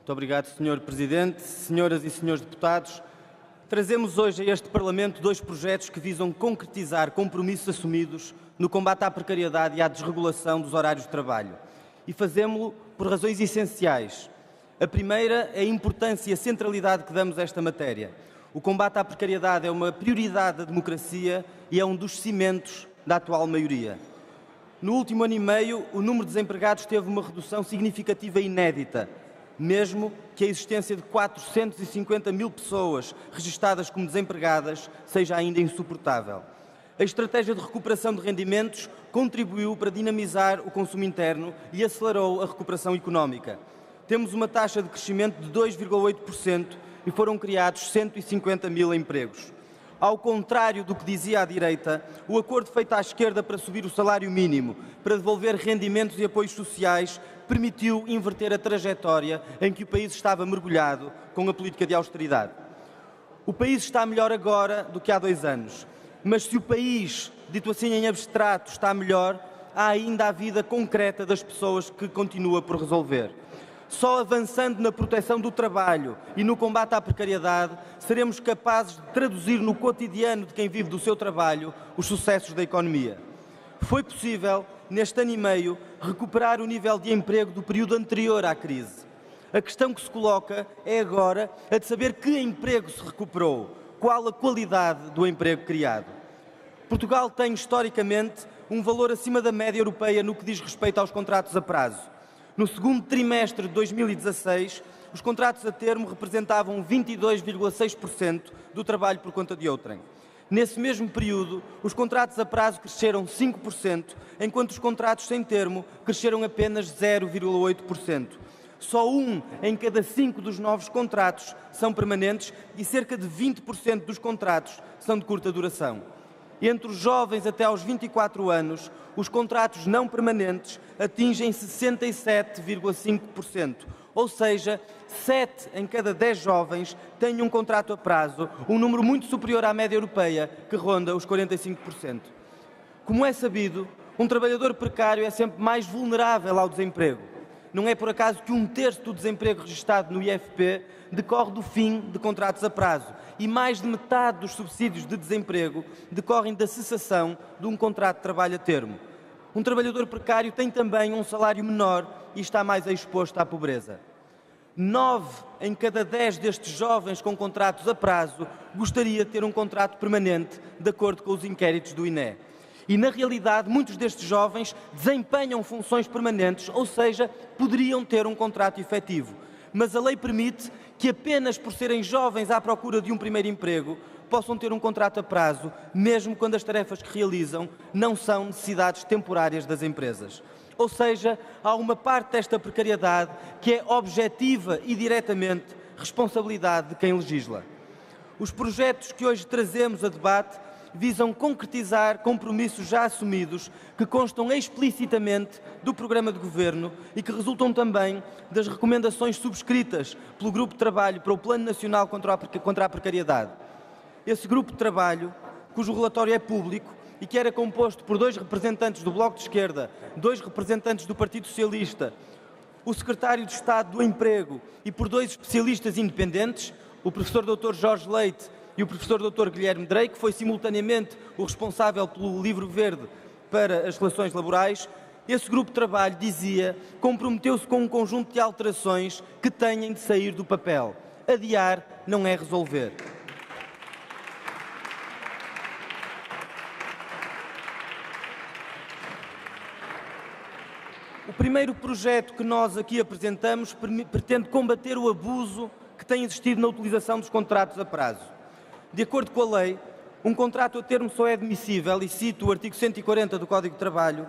Muito obrigado, Sr. Presidente. Senhoras e senhores deputados, trazemos hoje a este Parlamento dois projetos que visam concretizar compromissos assumidos no combate à precariedade e à desregulação dos horários de trabalho. E fazemos-lo por razões essenciais. A primeira é a importância e a centralidade que damos a esta matéria. O combate à precariedade é uma prioridade da democracia e é um dos cimentos da atual maioria. No último ano e meio, o número de desempregados teve uma redução significativa e inédita, mesmo que a existência de 450 mil pessoas registadas como desempregadas seja ainda insuportável. A estratégia de recuperação de rendimentos contribuiu para dinamizar o consumo interno e acelerou a recuperação económica. Temos uma taxa de crescimento de 2,8% e foram criados 150 mil empregos. Ao contrário do que dizia a direita, o acordo feito à esquerda para subir o salário mínimo, para devolver rendimentos e apoios sociais, permitiu inverter a trajetória em que o país estava mergulhado com a política de austeridade. O país está melhor agora do que há 2 anos, mas se o país, dito assim em abstrato, está melhor, há ainda a vida concreta das pessoas que continua por resolver. Só avançando na proteção do trabalho e no combate à precariedade, seremos capazes de traduzir no cotidiano de quem vive do seu trabalho os sucessos da economia. Foi possível, neste ano e meio, recuperar o nível de emprego do período anterior à crise. A questão que se coloca é agora a de saber que emprego se recuperou, qual a qualidade do emprego criado. Portugal tem, historicamente, um valor acima da média europeia no que diz respeito aos contratos a prazo. No segundo trimestre de 2016, os contratos a termo representavam 22,6% do trabalho por conta de outrem. Nesse mesmo período, os contratos a prazo cresceram 5%, enquanto os contratos sem termo cresceram apenas 0,8%. Só 1 em cada 5 dos novos contratos são permanentes e cerca de 20% dos contratos são de curta duração. Entre os jovens até aos 24 anos, os contratos não permanentes atingem 67,5%, ou seja, 7 em cada 10 jovens têm um contrato a prazo, um número muito superior à média europeia, que ronda os 45%. Como é sabido, um trabalhador precário é sempre mais vulnerável ao desemprego. Não é por acaso que 1/3 do desemprego registado no IFP decorre do fim de contratos a prazo e mais de metade dos subsídios de desemprego decorrem da cessação de um contrato de trabalho a termo. Um trabalhador precário tem também um salário menor e está mais exposto à pobreza. 9 em cada 10 destes jovens com contratos a prazo gostaria de ter um contrato permanente, de acordo com os inquéritos do INE. E, na realidade, muitos destes jovens desempenham funções permanentes, ou seja, poderiam ter um contrato efetivo. Mas a lei permite que apenas por serem jovens à procura de um primeiro emprego, possam ter um contrato a prazo, mesmo quando as tarefas que realizam não são necessidades temporárias das empresas. Ou seja, há uma parte desta precariedade que é objetiva e diretamente responsabilidade de quem legisla. Os projetos que hoje trazemos a debate visam concretizar compromissos já assumidos que constam explicitamente do programa de governo e que resultam também das recomendações subscritas pelo Grupo de Trabalho para o Plano Nacional contra a Precariedade. Esse grupo de trabalho, cujo relatório é público e que era composto por 2 representantes do Bloco de Esquerda, 2 representantes do Partido Socialista, o Secretário de Estado do Emprego e por 2 especialistas independentes, o professor Dr. Jorge Leite e o professor Dr. Guilherme Drey, que foi simultaneamente o responsável pelo Livro Verde para as relações laborais, esse grupo de trabalho dizia, comprometeu-se com um conjunto de alterações que têm de sair do papel. Adiar não é resolver. O primeiro projeto que nós aqui apresentamos pretende combater o abuso que tem existido na utilização dos contratos a prazo. De acordo com a lei, um contrato a termo só é admissível, e cito o artigo 140 do Código de Trabalho,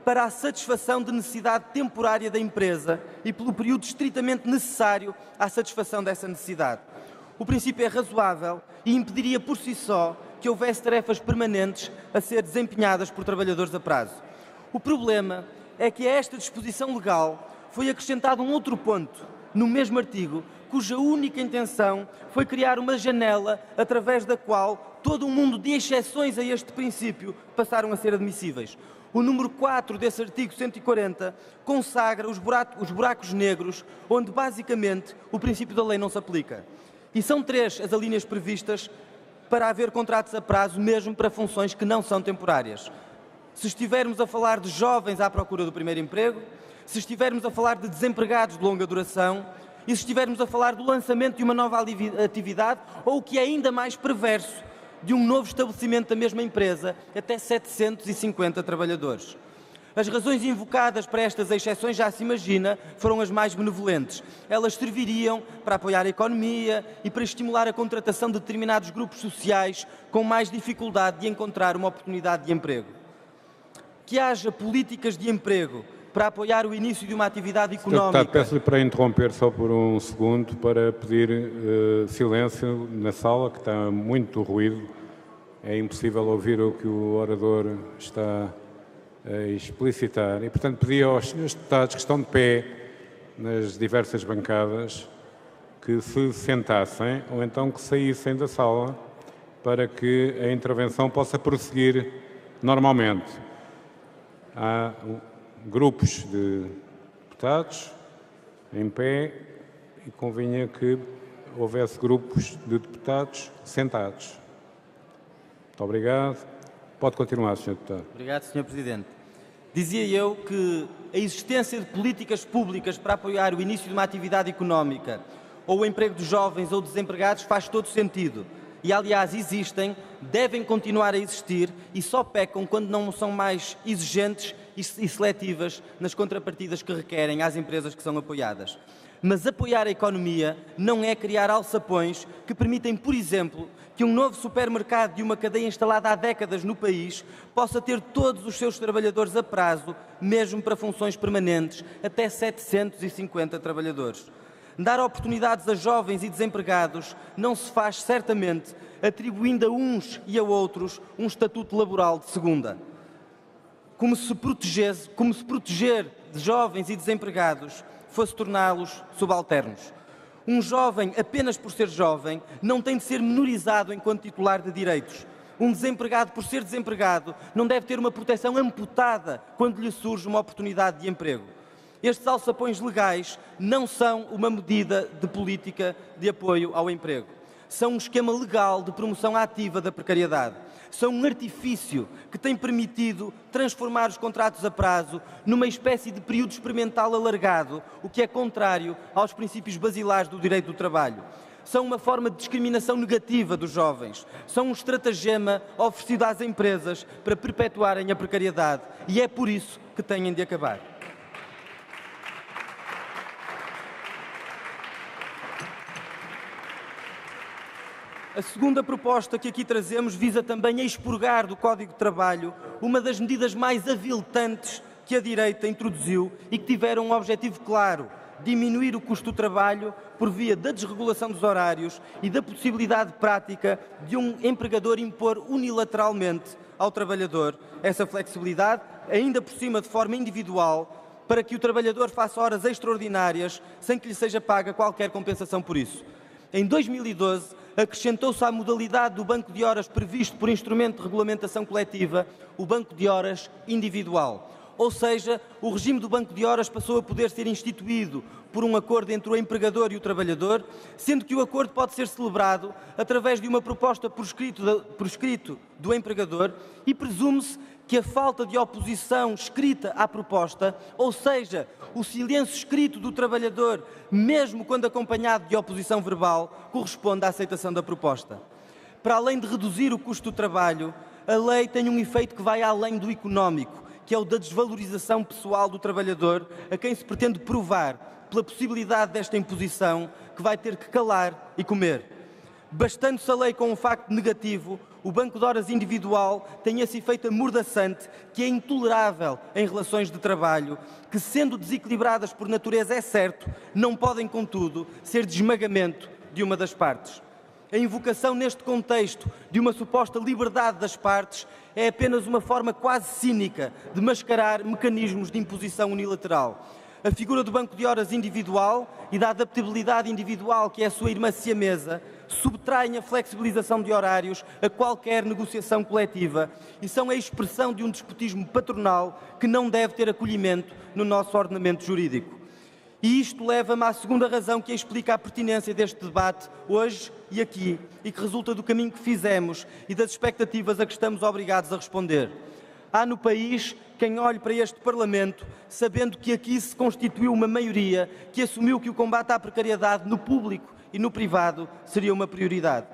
para a satisfação de necessidade temporária da empresa e pelo período estritamente necessário à satisfação dessa necessidade. O princípio é razoável e impediria por si só que houvesse tarefas permanentes a ser desempenhadas por trabalhadores a prazo. O problema é que a esta disposição legal foi acrescentado um outro ponto, no mesmo artigo, cuja única intenção foi criar uma janela através da qual todo um mundo de exceções a este princípio passaram a ser admissíveis. O número 4 desse artigo 140 consagra os buracos negros onde, basicamente, o princípio da lei não se aplica. E são 3 as alíneas previstas para haver contratos a prazo, mesmo para funções que não são temporárias. Se estivermos a falar de jovens à procura do primeiro emprego, se estivermos a falar de desempregados de longa duração e se estivermos a falar do lançamento de uma nova atividade ou, o que é ainda mais perverso, de um novo estabelecimento da mesma empresa, até 750 trabalhadores. As razões invocadas para estas exceções, já se imagina, foram as mais benevolentes. Elas serviriam para apoiar a economia e para estimular a contratação de determinados grupos sociais com mais dificuldade de encontrar uma oportunidade de emprego. Que haja políticas de emprego para apoiar o início de uma atividade económica. Deputado, peço-lhe para interromper só por um segundo para pedir silêncio na sala, que está muito ruído. É impossível ouvir o que o orador está a explicitar. E, portanto, pedi aos senhores deputados que estão de pé nas diversas bancadas que se sentassem ou então que saíssem da sala para que a intervenção possa prosseguir normalmente. Há grupos de deputados em pé e convinha que houvesse grupos de deputados sentados. Muito obrigado. Pode continuar, Sr. Deputado. Obrigado, Sr. Presidente. Dizia eu que a existência de políticas públicas para apoiar o início de uma atividade económica ou o emprego de jovens ou desempregados faz todo sentido. E, aliás, existem, devem continuar a existir e só pecam quando não são mais exigentes e seletivas nas contrapartidas que requerem às empresas que são apoiadas. Mas apoiar a economia não é criar alçapões que permitem, por exemplo, que um novo supermercado de uma cadeia instalada há décadas no país possa ter todos os seus trabalhadores a prazo, mesmo para funções permanentes, até 750 trabalhadores. Dar oportunidades a jovens e desempregados não se faz, certamente, atribuindo a uns e a outros um estatuto laboral de segunda. Como se proteger de jovens e desempregados fosse torná-los subalternos. Um jovem, apenas por ser jovem, não tem de ser menorizado enquanto titular de direitos. Um desempregado, por ser desempregado, não deve ter uma proteção amputada quando lhe surge uma oportunidade de emprego. Estes alçapões legais não são uma medida de política de apoio ao emprego. São um esquema legal de promoção ativa da precariedade. São um artifício que tem permitido transformar os contratos a prazo numa espécie de período experimental alargado, o que é contrário aos princípios basilares do direito do trabalho. São uma forma de discriminação negativa dos jovens. São um estratagema oferecido às empresas para perpetuarem a precariedade e é por isso que têm de acabar. A segunda proposta que aqui trazemos visa também a expurgar do Código de Trabalho uma das medidas mais aviltantes que a direita introduziu e que tiveram um objetivo claro: diminuir o custo do trabalho por via da desregulação dos horários e da possibilidade prática de um empregador impor unilateralmente ao trabalhador essa flexibilidade, ainda por cima de forma individual, para que o trabalhador faça horas extraordinárias sem que lhe seja paga qualquer compensação por isso. Em 2012, acrescentou-se à modalidade do banco de horas previsto por instrumento de regulamentação coletiva o banco de horas individual. Ou seja, o regime do banco de horas passou a poder ser instituído por um acordo entre o empregador e o trabalhador, sendo que o acordo pode ser celebrado através de uma proposta por escrito do empregador e presume-se que a falta de oposição escrita à proposta, ou seja, o silêncio escrito do trabalhador, mesmo quando acompanhado de oposição verbal, corresponde à aceitação da proposta. Para além de reduzir o custo do trabalho, a lei tem um efeito que vai além do económico, que é o da desvalorização pessoal do trabalhador, a quem se pretende provar, pela possibilidade desta imposição, que vai ter que calar e comer. Bastando-se a lei com um facto negativo, o banco de horas individual tem esse efeito amordaçante que é intolerável em relações de trabalho, que, sendo desequilibradas por natureza, é certo, não podem, contudo, ser de esmagamento de uma das partes. A invocação neste contexto de uma suposta liberdade das partes é apenas uma forma quase cínica de mascarar mecanismos de imposição unilateral. A figura do banco de horas individual e da adaptabilidade individual, que é a sua irmã siamesa, subtraem a flexibilização de horários a qualquer negociação coletiva e são a expressão de um despotismo patronal que não deve ter acolhimento no nosso ordenamento jurídico. E isto leva-me à segunda razão que explica a pertinência deste debate hoje e aqui e que resulta do caminho que fizemos e das expectativas a que estamos obrigados a responder. Há no país quem olhe para este Parlamento sabendo que aqui se constituiu uma maioria que assumiu que o combate à precariedade no público e no privado seria uma prioridade.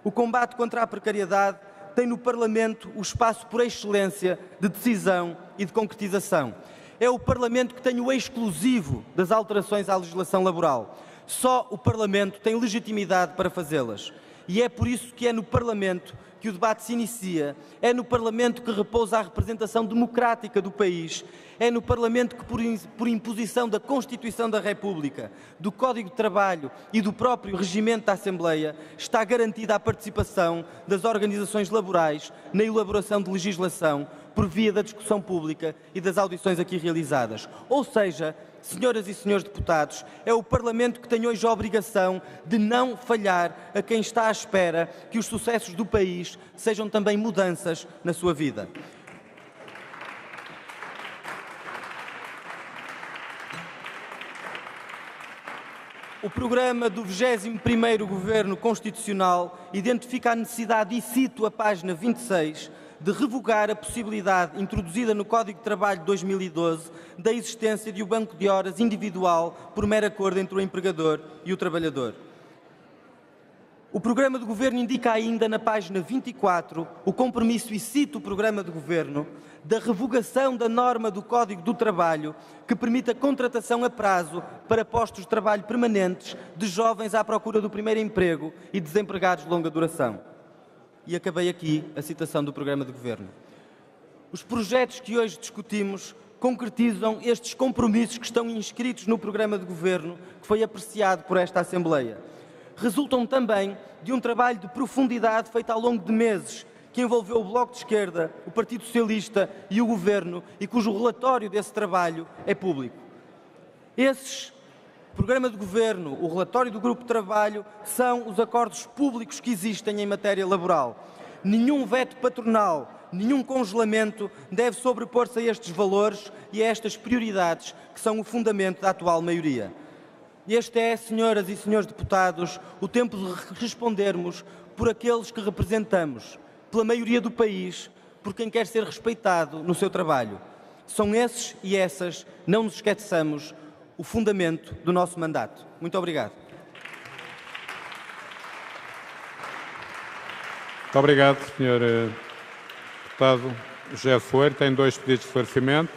O combate contra a precariedade tem no Parlamento o espaço por excelência de decisão e de concretização. É o Parlamento que tem o exclusivo das alterações à legislação laboral. Só o Parlamento tem legitimidade para fazê-las. E é por isso que é no Parlamento que o debate se inicia, é no Parlamento que repousa a representação democrática do país, é no Parlamento que, por imposição da Constituição da República, do Código de Trabalho e do próprio regimento da Assembleia, está garantida a participação das organizações laborais na elaboração de legislação por via da discussão pública e das audições aqui realizadas. Ou seja, senhoras e senhores deputados, é o Parlamento que tem hoje a obrigação de não falhar a quem está à espera que os sucessos do país sejam também mudanças na sua vida. O programa do 21º Governo Constitucional identifica a necessidade, e cito a página 26, de revogar a possibilidade introduzida no Código de Trabalho de 2012 da existência de um banco de horas individual por mero acordo entre o empregador e o trabalhador. O programa de Governo indica ainda na página 24 o compromisso, e cito o programa de Governo, da revogação da norma do Código do Trabalho que permite a contratação a prazo para postos de trabalho permanentes de jovens à procura do primeiro emprego e desempregados de longa duração. E acabei aqui a citação do programa de Governo. Os projetos que hoje discutimos concretizam estes compromissos que estão inscritos no programa de Governo que foi apreciado por esta Assembleia. Resultam também de um trabalho de profundidade feito ao longo de meses, que envolveu o Bloco de Esquerda, o Partido Socialista e o Governo, e cujo relatório desse trabalho é público. Esses programa de Governo, o relatório do Grupo de Trabalho, são os acordos públicos que existem em matéria laboral. Nenhum veto patronal, nenhum congelamento deve sobrepor-se a estes valores e a estas prioridades que são o fundamento da atual maioria. Este é, senhoras e senhores deputados, o tempo de respondermos por aqueles que representamos, pela maioria do país, por quem quer ser respeitado no seu trabalho. São esses e essas, não nos esqueçamos, o fundamento do nosso mandato. Muito obrigado. Muito obrigado, Sr. Deputado José Soeiro. Tem 2 pedidos de esclarecimento.